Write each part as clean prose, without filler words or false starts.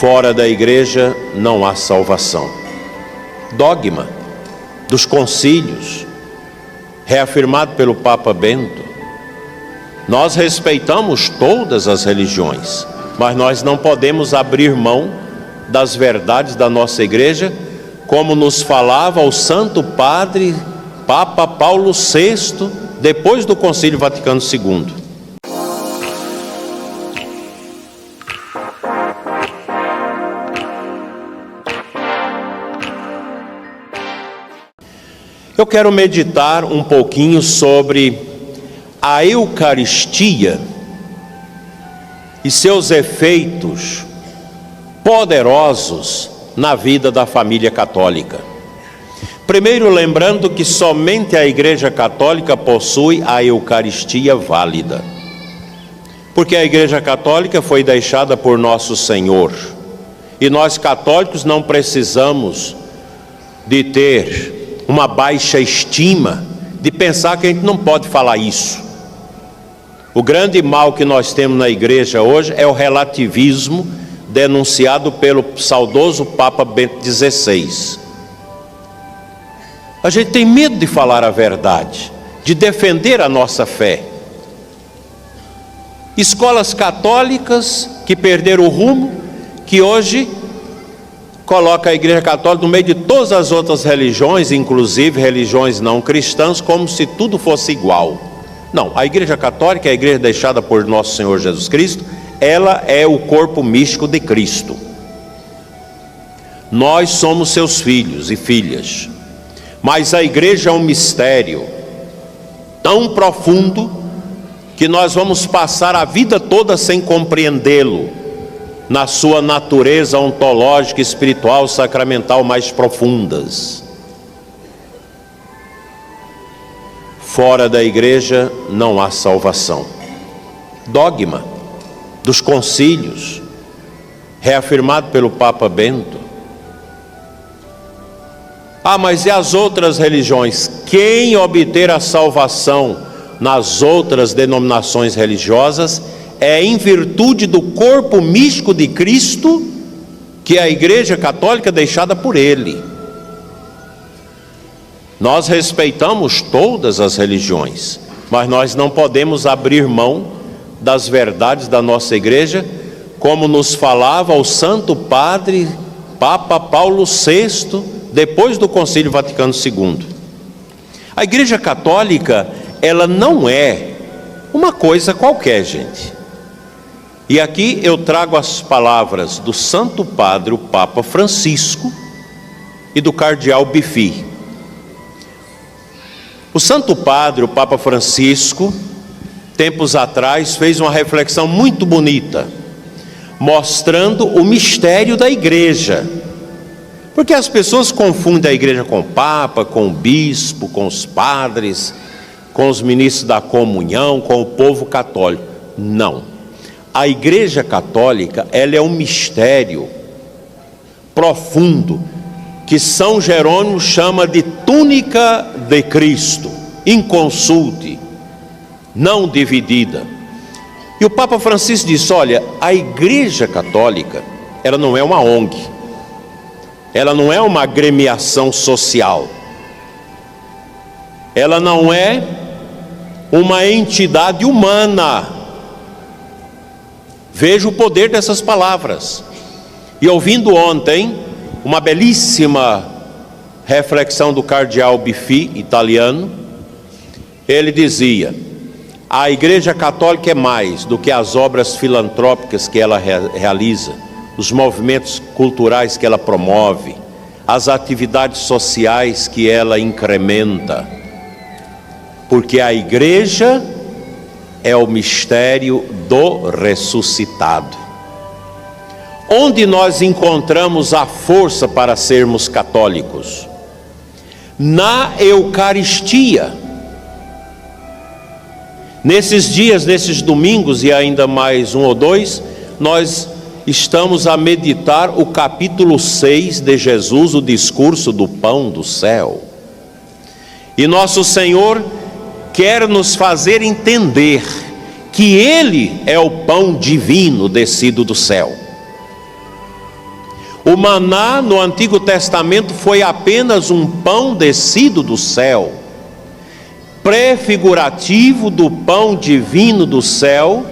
Fora da igreja não há salvação. Dogma dos concílios, reafirmado pelo Papa Bento. Nós respeitamos todas as religiões, mas nós não podemos abrir mão das verdades da nossa igreja, como nos falava o Santo Padre Papa Paulo VI, depois do Concílio Vaticano II. Eu quero meditar um pouquinho sobre a Eucaristia e seus efeitos poderosos na vida da família católica. Primeiro, lembrando que somente a Igreja Católica possui a Eucaristia válida, porque a Igreja Católica foi deixada por Nosso Senhor, e nós católicos não precisamos de ter uma baixa estima, de pensar que a gente não pode falar isso. O grande mal que nós temos na igreja hoje é o relativismo denunciado pelo saudoso Papa Bento XVI. A gente tem medo de falar a verdade, de defender a nossa fé. Escolas católicas que perderam o rumo, que hoje coloca a Igreja Católica no meio de todas as outras religiões, inclusive religiões não cristãs, como se tudo fosse igual. Não, a Igreja Católica é a igreja deixada por Nosso Senhor Jesus Cristo, ela é o corpo místico de Cristo. Nós somos seus filhos e filhas, mas a igreja é um mistério tão profundo que nós vamos passar a vida toda sem compreendê-lo, na sua natureza ontológica, espiritual, sacramental mais profundas. Fora da igreja não há salvação. Dogma dos concílios, reafirmado pelo Papa Bento. Mas e as outras religiões? Quem obter a salvação nas outras denominações religiosas é em virtude do corpo místico de Cristo, que é a Igreja Católica deixada por Ele. Nós respeitamos todas as religiões, mas nós não podemos abrir mão das verdades da nossa igreja, como nos falava o Santo Padre Papa Paulo VI, depois do Concílio Vaticano II. A Igreja Católica, ela não é uma coisa qualquer, gente. E aqui eu trago as palavras do Santo Padre, o Papa Francisco, e do Cardeal Bifi. O Santo Padre, o Papa Francisco, tempos atrás, fez uma reflexão muito bonita, mostrando o mistério da igreja. Porque as pessoas confundem a igreja com o Papa, com o bispo, com os padres, com os ministros da comunhão, com o povo católico. Não. A Igreja Católica, ela é um mistério profundo, que São Jerônimo chama de túnica de Cristo, inconsulte, não dividida. E o Papa Francisco disse: olha, a Igreja Católica, ela não é uma ONG, ela não é uma agremiação social, ela não é uma entidade humana. Veja o poder dessas palavras. E ouvindo ontem uma belíssima reflexão do Cardeal Bifi, italiano, ele dizia: a Igreja Católica é mais do que as obras filantrópicas que ela realiza, os movimentos culturais que ela promove, as atividades sociais que ela incrementa, porque a igreja é o mistério do ressuscitado. Onde nós encontramos a força para sermos católicos? Na Eucaristia. Nesses dias, nesses domingos e ainda mais um ou dois, nós estamos a meditar o capítulo 6 de Jesus, o discurso do pão do céu. E nosso Senhor quer nos fazer entender que Ele é o pão divino descido do céu. O maná no Antigo Testamento foi apenas um pão descido do céu, prefigurativo do pão divino do céu,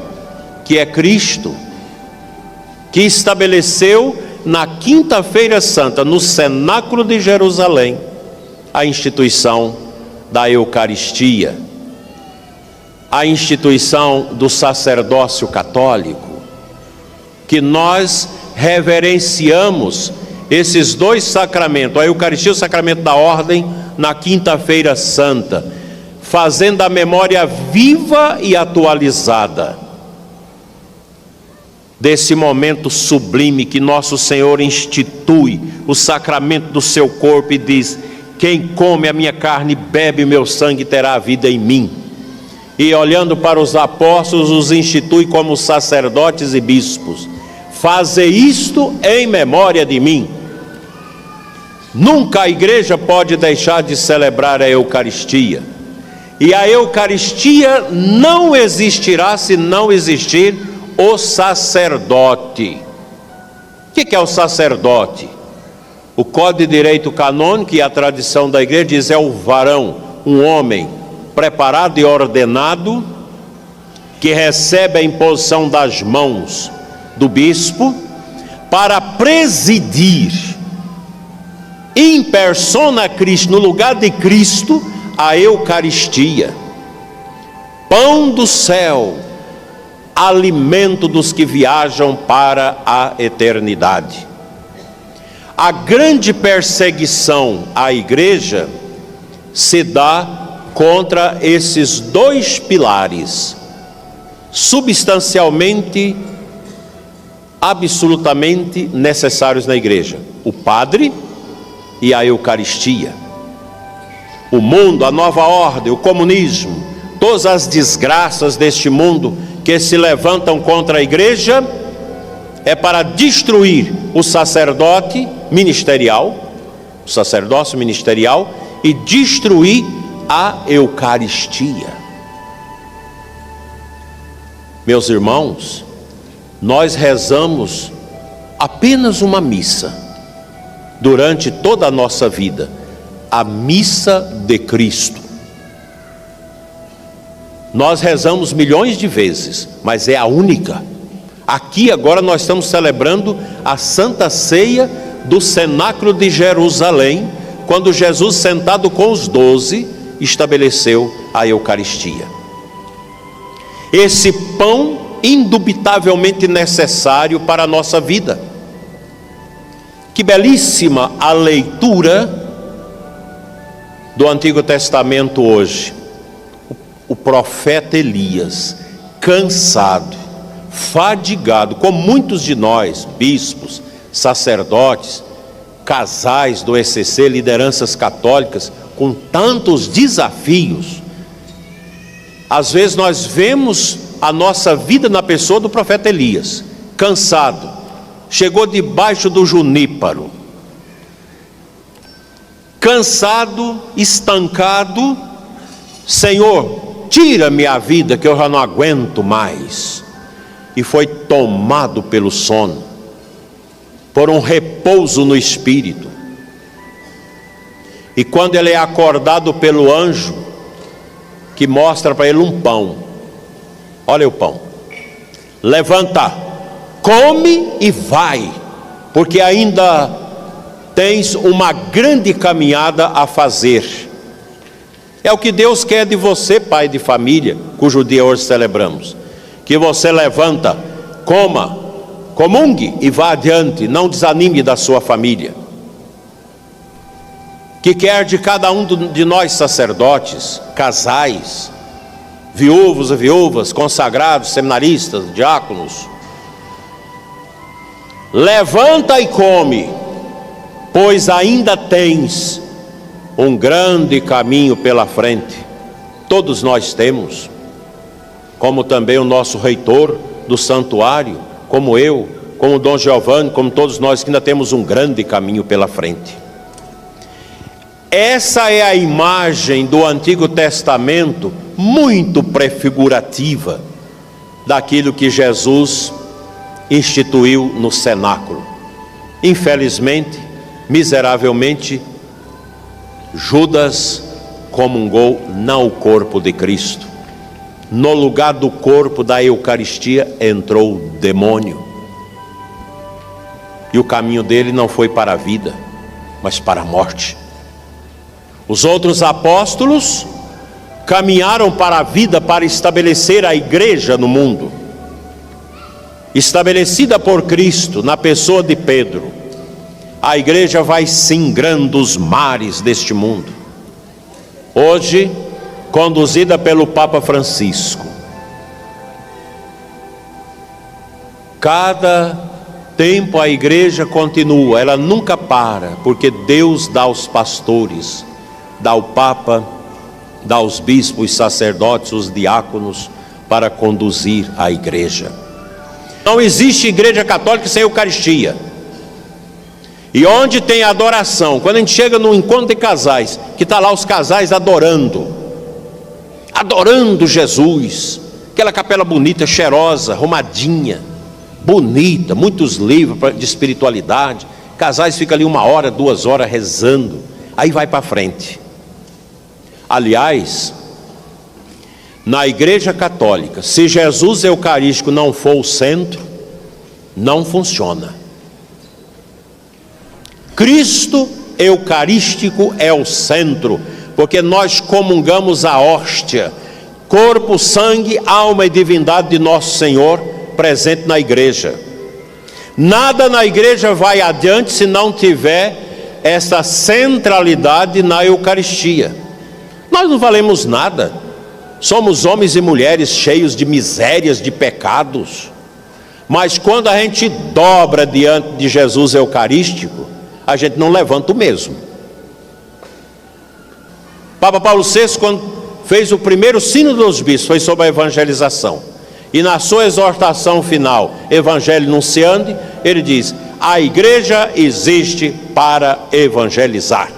que é Cristo, que estabeleceu na Quinta-feira Santa, no cenáculo de Jerusalém, a instituição da Eucaristia, a instituição do sacerdócio católico, que nós reverenciamos esses dois sacramentos, a Eucaristia e o sacramento da ordem, na Quinta-feira Santa, fazendo a memória viva e atualizada desse momento sublime que nosso Senhor institui o sacramento do seu corpo e diz: quem come a minha carne e bebe o meu sangue terá a vida em mim. E olhando para os apóstolos, os institui como sacerdotes e bispos: faze isto em memória de mim. Nunca a igreja pode deixar de celebrar a Eucaristia, e a Eucaristia não existirá se não existir o sacerdote. O que é o sacerdote? O Código de Direito Canônico e a tradição da igreja diz: é o varão, um homem preparado e ordenado, que recebe a imposição das mãos do bispo para presidir in persona Christi, no lugar de Cristo, a Eucaristia, pão do céu, alimento dos que viajam para a eternidade. A grande perseguição à igreja se dá contra esses dois pilares, substancialmente, absolutamente necessários na igreja: o padre e a Eucaristia. O mundo, a nova ordem, o comunismo, todas as desgraças deste mundo que se levantam contra a igreja, é para destruir o sacerdote ministerial, o sacerdócio ministerial, e destruir a Eucaristia. Meus irmãos, nós rezamos apenas uma missa durante toda a nossa vida, a missa de Cristo. Nós rezamos milhões de vezes, mas é a única. Aqui agora nós estamos celebrando a Santa Ceia do cenáculo de Jerusalém, quando Jesus, sentado com os 12, estabeleceu a Eucaristia. Esse pão indubitavelmente necessário para a nossa vida. Que belíssima a leitura do Antigo Testamento hoje. O profeta Elias, cansado, fadigado, como muitos de nós, bispos, sacerdotes, casais do ECC, lideranças católicas, com tantos desafios. Às vezes nós vemos a nossa vida na pessoa do profeta Elias, cansado, chegou debaixo do juníparo, cansado, estancado: Senhor, tira-me a vida que eu já não aguento mais. E foi tomado pelo sono, por um repouso no espírito. E quando ele é acordado pelo anjo, que mostra para ele um pão: olha o pão, levanta, come e vai, porque ainda tens uma grande caminhada a fazer. É o que Deus quer de você, pai de família, cujo dia hoje celebramos, que você levanta, coma, comungue e vá adiante, não desanime da sua família. Que quer de cada um de nós sacerdotes, casais, viúvos e viúvas, consagrados, seminaristas, diáconos: levanta e come, pois ainda tens um grande caminho pela frente. Todos nós temos, como também o nosso reitor do santuário, como eu, como Dom Giovanni, como todos nós que ainda temos um grande caminho pela frente. Essa é a imagem do Antigo Testamento, muito prefigurativa daquilo que Jesus instituiu no cenáculo. Infelizmente, miseravelmente, Judas comungou não o corpo de Cristo. No lugar do corpo da Eucaristia entrou o demônio. E o caminho dele não foi para a vida, mas para a morte. Os outros apóstolos caminharam para a vida, para estabelecer a igreja no mundo, estabelecida por Cristo na pessoa de Pedro. A igreja vai singrando os mares deste mundo. Hoje, conduzida pelo Papa Francisco. Cada tempo a igreja continua, ela nunca para, porque Deus dá aos pastores, dá ao Papa, dá aos bispos, sacerdotes, os diáconos, para conduzir a igreja. Não existe igreja católica sem Eucaristia. E onde tem adoração, quando a gente chega no encontro de casais, que está lá os casais adorando Jesus, aquela capela bonita, cheirosa, arrumadinha, bonita, muitos livros de espiritualidade, casais ficam ali 1 hora, 2 horas rezando, aí vai para frente. Aliás, na igreja católica, se Jesus Eucarístico não for o centro, não funciona. Cristo Eucarístico é o centro, porque nós comungamos a hóstia, corpo, sangue, alma e divindade de nosso Senhor, presente na igreja. Nada na igreja vai adiante se não tiver essa centralidade na Eucaristia. Nós não valemos nada, somos homens e mulheres cheios de misérias, de pecados, mas quando a gente dobra diante de Jesus Eucarístico, a gente não levanta o mesmo. Papa Paulo VI, quando fez o primeiro sínodo dos bispos, foi sobre a evangelização, e na sua exortação final, Evangelho Nunciandi, ele diz: a igreja existe para evangelizar.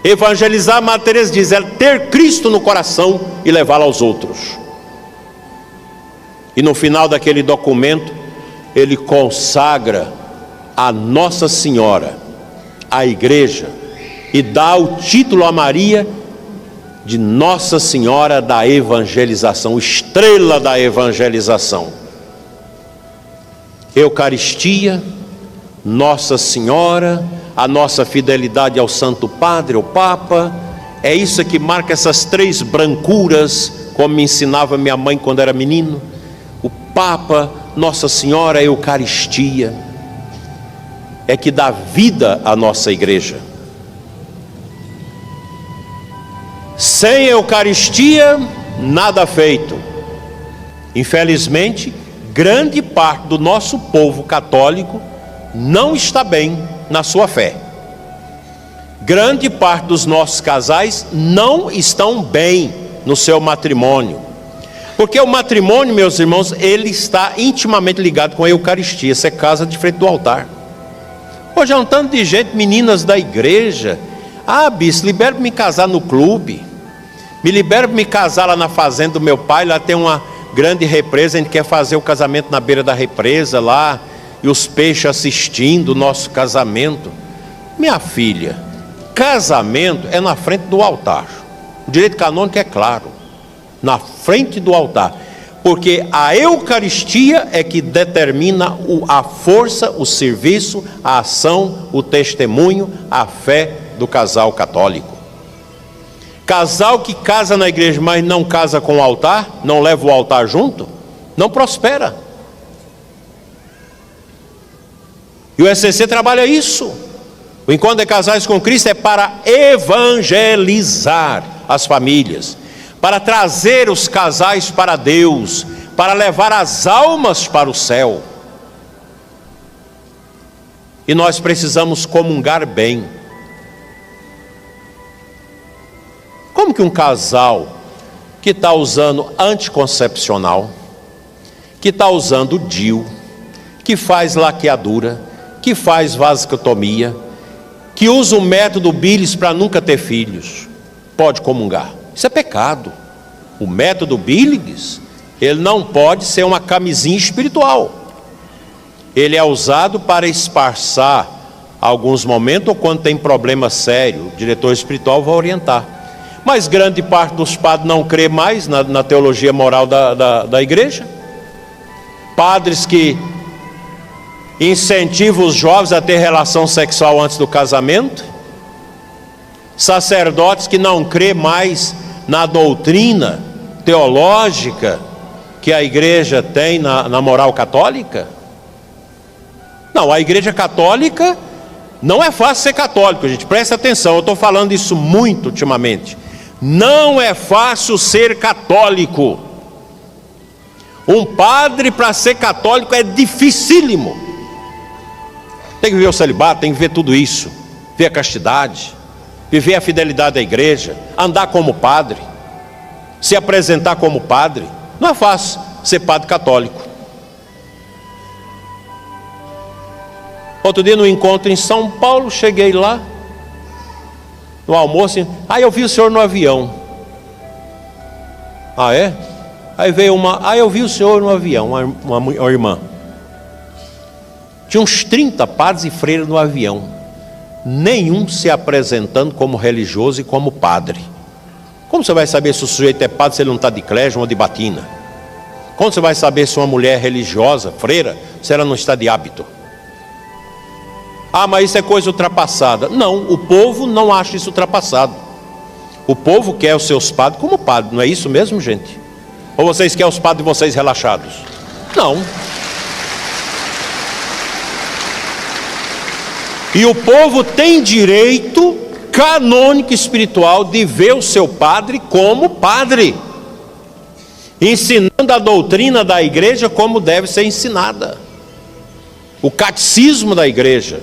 Evangelizar, Madre Teresa diz, é ter Cristo no coração e levá-lo aos outros. E no final daquele documento, ele consagra a Nossa Senhora, a igreja, e dá o título a Maria de Nossa Senhora da Evangelização, estrela da evangelização. Eucaristia, Nossa Senhora, a nossa fidelidade ao Santo Padre, ao Papa, é isso que marca essas 3 brancuras, como me ensinava minha mãe quando era menino. O Papa, Nossa Senhora, a Eucaristia, é que dá vida à nossa igreja. Sem Eucaristia, nada feito. Infelizmente, grande parte do nosso povo católico não está bem na sua fé. Grande parte dos nossos casais não estão bem no seu matrimônio. Porque o matrimônio, meus irmãos, ele está intimamente ligado com a Eucaristia. Você casa de frente do altar. Hoje é um tanto de gente, meninas da igreja: ah, bispo, libera para me casar no clube, me libera para me casar lá na fazenda do meu pai, lá tem uma grande represa, a gente quer fazer o casamento na beira da represa lá, e os peixes assistindo o nosso casamento. Minha filha, casamento é na frente do altar. O direito canônico é claro, na frente do altar, porque a Eucaristia é que determina a força, o serviço, a ação, o testemunho, a fé do casal católico. Casal que casa na igreja, mas não casa com o altar, não leva o altar junto, não prospera. E o ECC trabalha isso. O Encontro de Casais com Cristo é para evangelizar as famílias, para trazer os casais para Deus, para levar as almas para o céu. E nós precisamos comungar bem. Como que um casal que está usando anticoncepcional, que está usando DIU, que faz laqueadura, que faz vasectomia, que usa o método Billis para nunca ter filhos, pode comungar? Isso é pecado. O método Billis, ele não pode ser uma camisinha espiritual. ele é usado para esparçar alguns momentos, ou quando tem problema sério, o diretor espiritual vai orientar. Mas grande parte dos padres não crê mais na teologia moral da igreja. Padres que incentivam os jovens a ter relação sexual antes do casamento. Sacerdotes que não crê mais na doutrina teológica que a igreja tem na moral católica. Não, a igreja católica, não é fácil ser católico, gente, presta atenção, eu estou falando isso muito ultimamente. Não é fácil ser católico. Um padre para ser católico é dificílimo. Tem que viver o celibato, tem que ver tudo isso, ver a castidade, viver a fidelidade à igreja, andar como padre, se apresentar como padre. Não é fácil ser padre católico. Outro dia no encontro em São Paulo, cheguei lá, no almoço, eu vi o senhor no avião. Ah, é? Aí veio eu vi o senhor no avião, uma irmã. Tinha uns 30 padres e freiras no avião, nenhum se apresentando como religioso e como padre. Como você vai saber se o sujeito é padre se ele não está de clérigio ou de batina? Como você vai saber se uma mulher é religiosa, freira, se ela não está de hábito? Ah, mas isso é coisa ultrapassada. Não, o povo não acha isso ultrapassado. O povo quer os seus padres como padre, não é isso mesmo, gente? Ou vocês querem os padres de vocês relaxados? Não. E o povo tem direito canônico espiritual de ver o seu padre como padre, ensinando a doutrina da igreja como deve ser ensinada, o catecismo da igreja.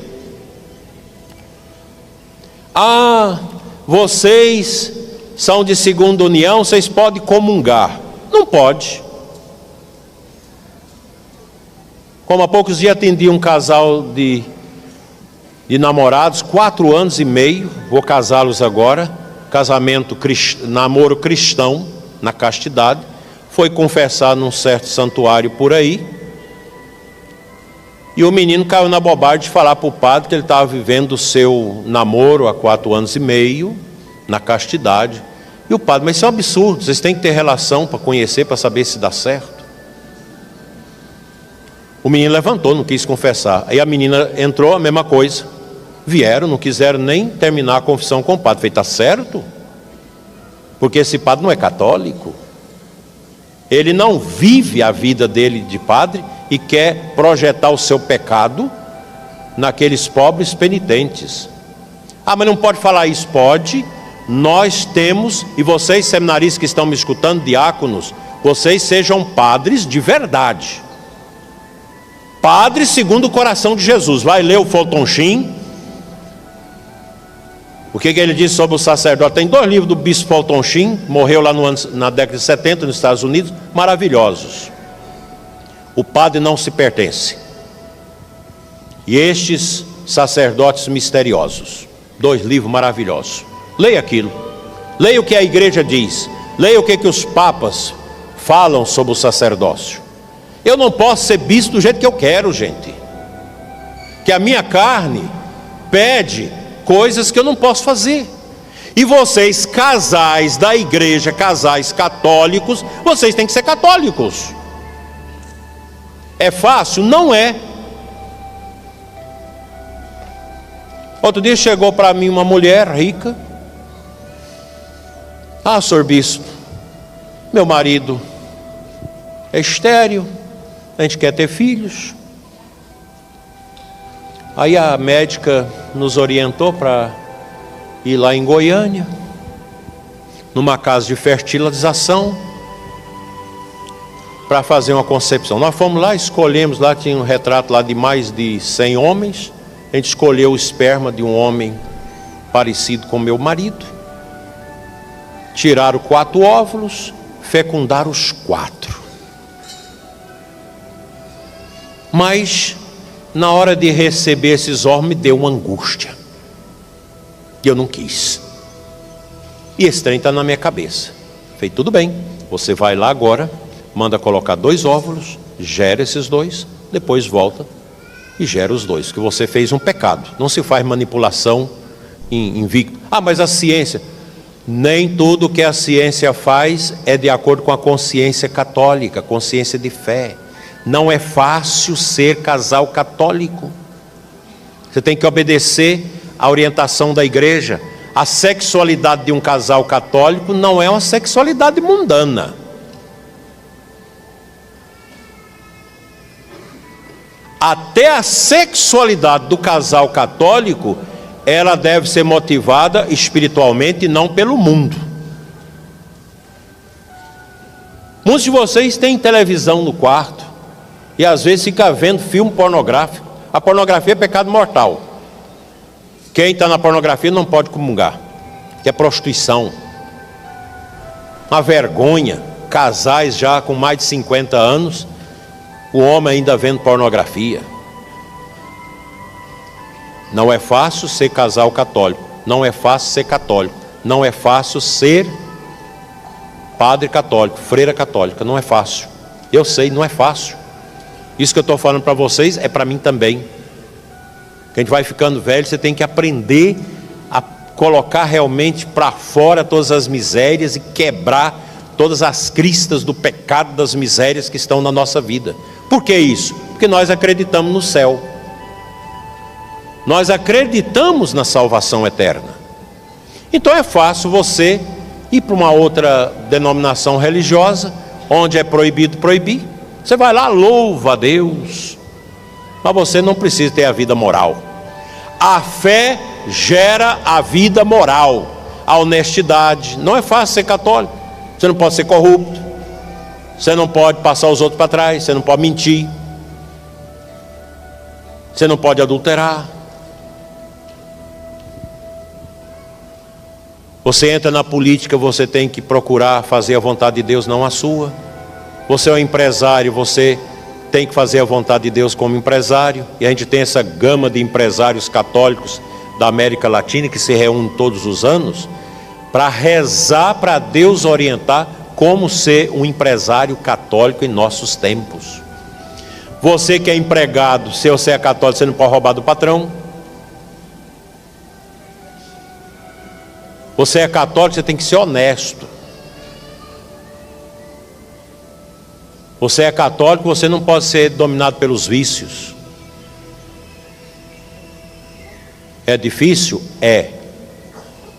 Ah, vocês são de segunda união, vocês podem comungar. Não pode. Como há poucos dias atendi um casal de namorados, 4 anos e meio, vou casá-los agora, namoro cristão, na castidade, foi confessar num certo santuário por aí, e o menino caiu na bobagem de falar para o padre que ele estava vivendo o seu namoro há 4 anos e meio, na castidade. E o padre, mas isso é um absurdo, vocês têm que ter relação para conhecer, para saber se dá certo. O menino levantou, não quis confessar. Aí a menina entrou, a mesma coisa. Vieram, não quiseram nem terminar a confissão com o padre. Falei, está certo? Porque esse padre não é católico. Ele não vive a vida dele de padre e quer projetar o seu pecado naqueles pobres penitentes. Ah, mas não pode falar isso? Pode. Nós temos, e vocês seminaristas que estão me escutando, diáconos, vocês sejam padres de verdade. Padres segundo o coração de Jesus. Vai ler o Fulton Sheen. O que ele diz sobre o sacerdote? Tem 2 livros do bispo Fulton Sheen, morreu lá na década de 70 nos Estados Unidos, maravilhosos. O padre não se pertence. E estes sacerdotes misteriosos, 2 livros maravilhosos. Leia aquilo, leia o que a igreja diz, leia o que os papas falam sobre o sacerdócio. Eu não posso ser bispo do jeito que eu quero, gente, que a minha carne pede coisas que eu não posso fazer. E vocês, casais da igreja, casais católicos, vocês têm que ser católicos. É fácil? Não é. Outro dia chegou para mim uma mulher rica. Ah, senhor bispo, meu marido é estéril, a gente quer ter filhos. Aí a médica nos orientou para ir lá em Goiânia, numa casa de fertilização, para fazer uma concepção. Nós fomos lá, escolhemos, lá tinha um retrato lá de mais de 100 homens, a gente escolheu o esperma de um homem parecido com meu marido, tiraram 4 óvulos, fecundaram os 4. Mas na hora de receber esses óvulos me deu uma angústia, e eu não quis. E esse trem está na minha cabeça. Falei, tudo bem, você vai lá agora, manda colocar 2 óvulos, gera esses 2, depois volta e gera os dois, que você fez um pecado. Não se faz manipulação invicto. Ah, mas a ciência, nem tudo que a ciência faz é de acordo com a consciência católica, consciência de fé. Não é fácil ser casal católico. Você tem que obedecer à orientação da igreja. A sexualidade de um casal católico não é uma sexualidade mundana. Até a sexualidade do casal católico, ela deve ser motivada espiritualmente e não pelo mundo. Muitos de vocês têm televisão no quarto e às vezes fica vendo filme pornográfico. A pornografia é pecado mortal. Quem está na pornografia não pode comungar, que é prostituição. Uma vergonha, casais já com mais de 50 anos, o homem ainda vendo pornografia. Não é fácil ser casal católico, não é fácil ser católico, não é fácil ser padre católico, freira católica, não é fácil. Eu sei, não é fácil. Isso que eu estou falando para vocês é para mim também. Que a gente vai ficando velho, você tem que aprender a colocar realmente para fora todas as misérias e quebrar todas as cristas do pecado, das misérias que estão na nossa vida. Por que isso? Porque nós acreditamos no céu. Nós acreditamos na salvação eterna. Então é fácil você ir para uma outra denominação religiosa, onde é proibido proibir. Você vai lá, louva a Deus, mas você não precisa ter a vida moral. A fé gera a vida moral, a honestidade. Não é fácil ser católico. Você não pode ser corrupto, você não pode passar os outros para trás, você não pode mentir, você não pode adulterar. Você entra na política, você tem que procurar fazer a vontade de Deus, não a sua. Você é um empresário, você tem que fazer a vontade de Deus como empresário. E a gente tem essa gama de empresários católicos da América Latina que se reúnem todos os anos para rezar, para Deus orientar como ser um empresário católico em nossos tempos. Você que é empregado, se você é católico, você não pode roubar do patrão. Você é católico, você tem que ser honesto. Você é católico, você não pode ser dominado pelos vícios. É difícil? É.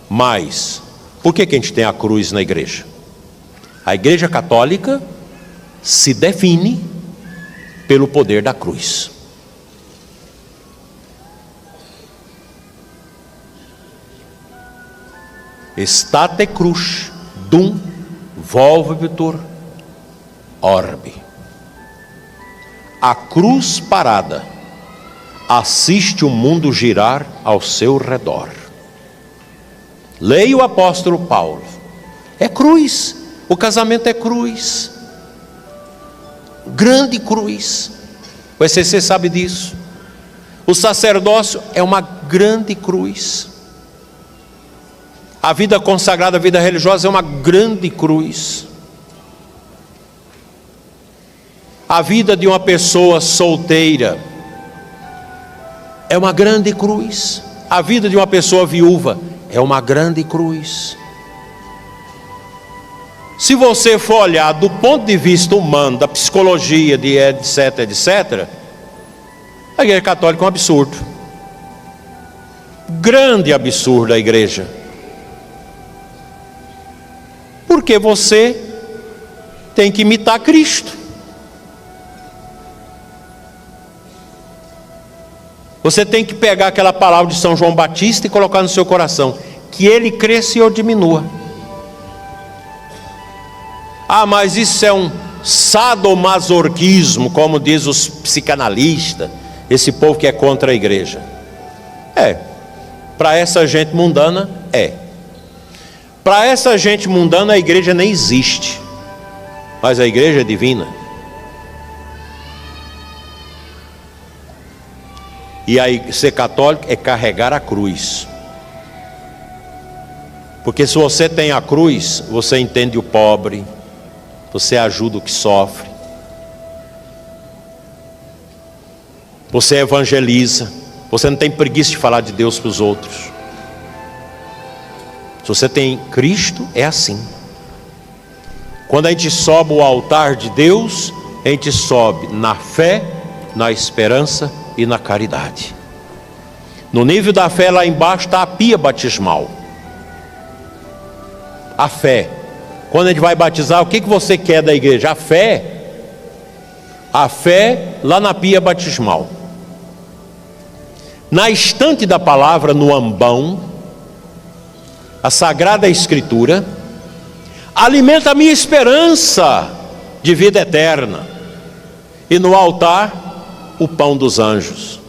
Mas, por que a gente tem a cruz na igreja? A igreja católica se define pelo poder da cruz. State cruz dum volvitur orbe. A cruz parada assiste o mundo girar ao seu redor. Leia o apóstolo Paulo. É cruz. O casamento é cruz. Grande cruz. O ECC sabe disso. O sacerdócio é uma grande cruz. A vida consagrada, a vida religiosa é uma grande cruz. A vida de uma pessoa solteira é uma grande cruz. A vida de uma pessoa viúva é uma grande cruz. Se você for olhar do ponto de vista humano, da psicologia, de etc, etc, a igreja católica é um absurdo. Grande absurdo a igreja. Porque você tem que imitar Cristo. Você tem que pegar aquela palavra de São João Batista e colocar no seu coração, que ele cresça e eu diminua. Ah, mas isso é um sadomasoquismo, como diz os psicanalistas, esse povo que é contra a igreja. É, para essa gente mundana, é. Para essa gente mundana a igreja nem existe, mas a igreja é divina. E aí ser católico é carregar a cruz. Porque se você tem a cruz, você entende o pobre, você ajuda o que sofre. você evangeliza, você não tem preguiça de falar de Deus para os outros. Se você tem Cristo, é assim. Quando a gente sobe ao altar de Deus, a gente sobe na fé, na esperança e na caridade. No nível da fé, lá embaixo está a pia batismal. A fé. Quando a gente vai batizar, o que você quer da igreja? A fé. A fé lá na pia batismal. Na estante da palavra, no ambão, a Sagrada Escritura alimenta a minha esperança de vida eterna. E no altar, o pão dos anjos.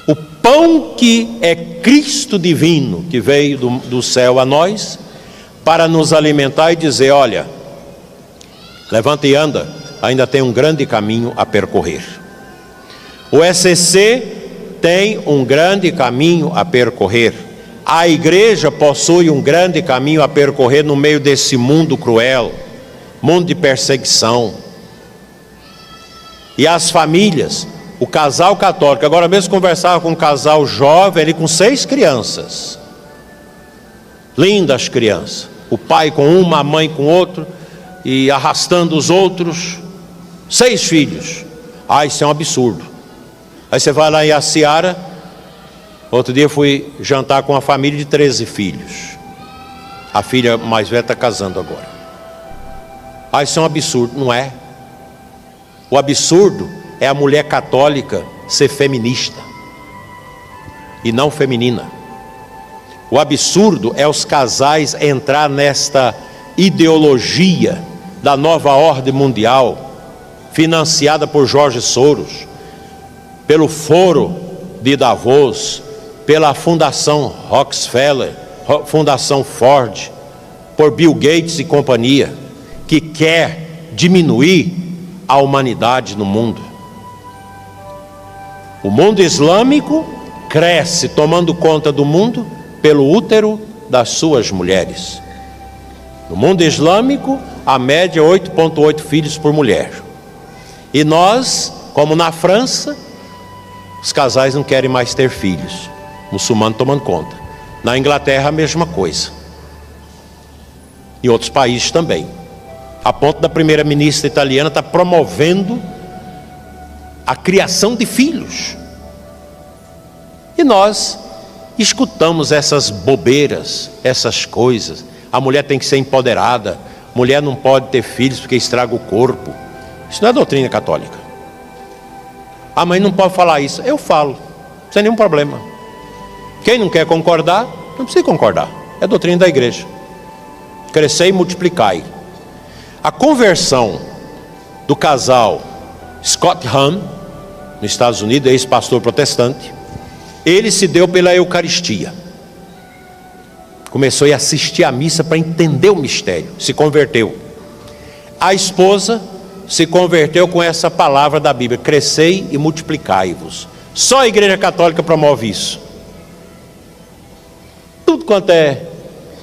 O pão que é Cristo divino, que veio do céu a nós, para nos alimentar e dizer: olha, levanta e anda, ainda tem um grande caminho a percorrer. O ECC tem um grande caminho a percorrer. A igreja possui um grande caminho a percorrer no meio desse mundo cruel, mundo de perseguição. E as famílias, o casal católico, agora mesmo conversava com um casal jovem, ele com 6 crianças, lindas crianças, o pai com uma, a mãe com outro, e arrastando os outros, 6 filhos. Isso é um absurdo. Aí você vai lá em Aciara, outro dia fui jantar com uma família de 13 filhos, a filha mais velha está casando agora. Isso é um absurdo, não é? O absurdo é a mulher católica ser feminista e não feminina. O absurdo é os casais entrar nesta ideologia da nova ordem mundial, financiada por Jorge Soros, pelo Foro de Davos, pela Fundação Rockefeller, Fundação Ford, por Bill Gates e companhia, que quer diminuir a humanidade no mundo. O mundo islâmico cresce tomando conta do mundo pelo útero das suas mulheres. No mundo islâmico, a média é 8,8 filhos por mulher. E nós, como na França, os casais não querem mais ter filhos, muçulmanos tomando conta. Na Inglaterra, a mesma coisa. Em outros países também. A ponto da primeira-ministra italiana estar promovendo a criação de filhos. E nós escutamos essas bobeiras, essas coisas. A mulher tem que ser empoderada, mulher não pode ter filhos porque estraga o corpo. Isso não é doutrina católica. A mãe não pode falar isso. Eu falo, sem nenhum problema. Quem não quer concordar, não precisa concordar. É doutrina da igreja. Crescei e multiplicai. A conversão do casal Scott Hahn, nos Estados Unidos, ex-pastor protestante, ele se deu pela Eucaristia. Começou a assistir à missa para entender o mistério, se converteu. A esposa se converteu com essa palavra da Bíblia: crescei e multiplicai-vos. Só a Igreja Católica promove isso. Tudo quanto é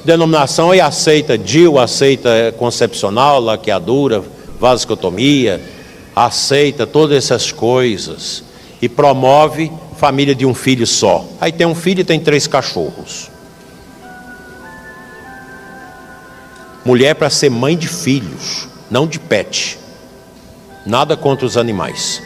denominação, e aceita DIU, aceita concepcional, laqueadura, vasectomia, aceita todas essas coisas e promove família de um filho só. Aí tem um filho e tem 3 cachorros. Mulher para ser mãe de filhos, não de pet. Nada contra os animais.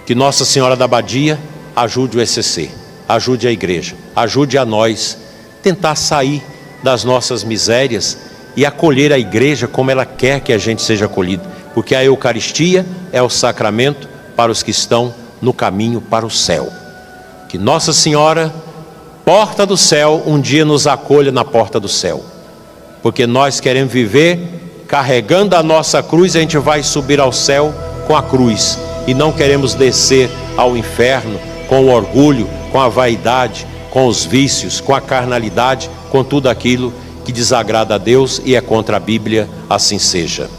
Que Nossa Senhora da Abadia ajude o ECC, ajude a igreja, ajude a nós tentar sair das nossas misérias e acolher a igreja como ela quer que a gente seja acolhido, porque a Eucaristia é o sacramento para os que estão no caminho para o céu. Que Nossa Senhora, porta do céu, um dia nos acolha na porta do céu, porque nós queremos viver carregando a nossa cruz. A gente vai subir ao céu com a cruz e não queremos descer ao inferno com o orgulho, com a vaidade, com os vícios, com a carnalidade, com tudo aquilo que desagrada a Deus e é contra a Bíblia. Assim seja.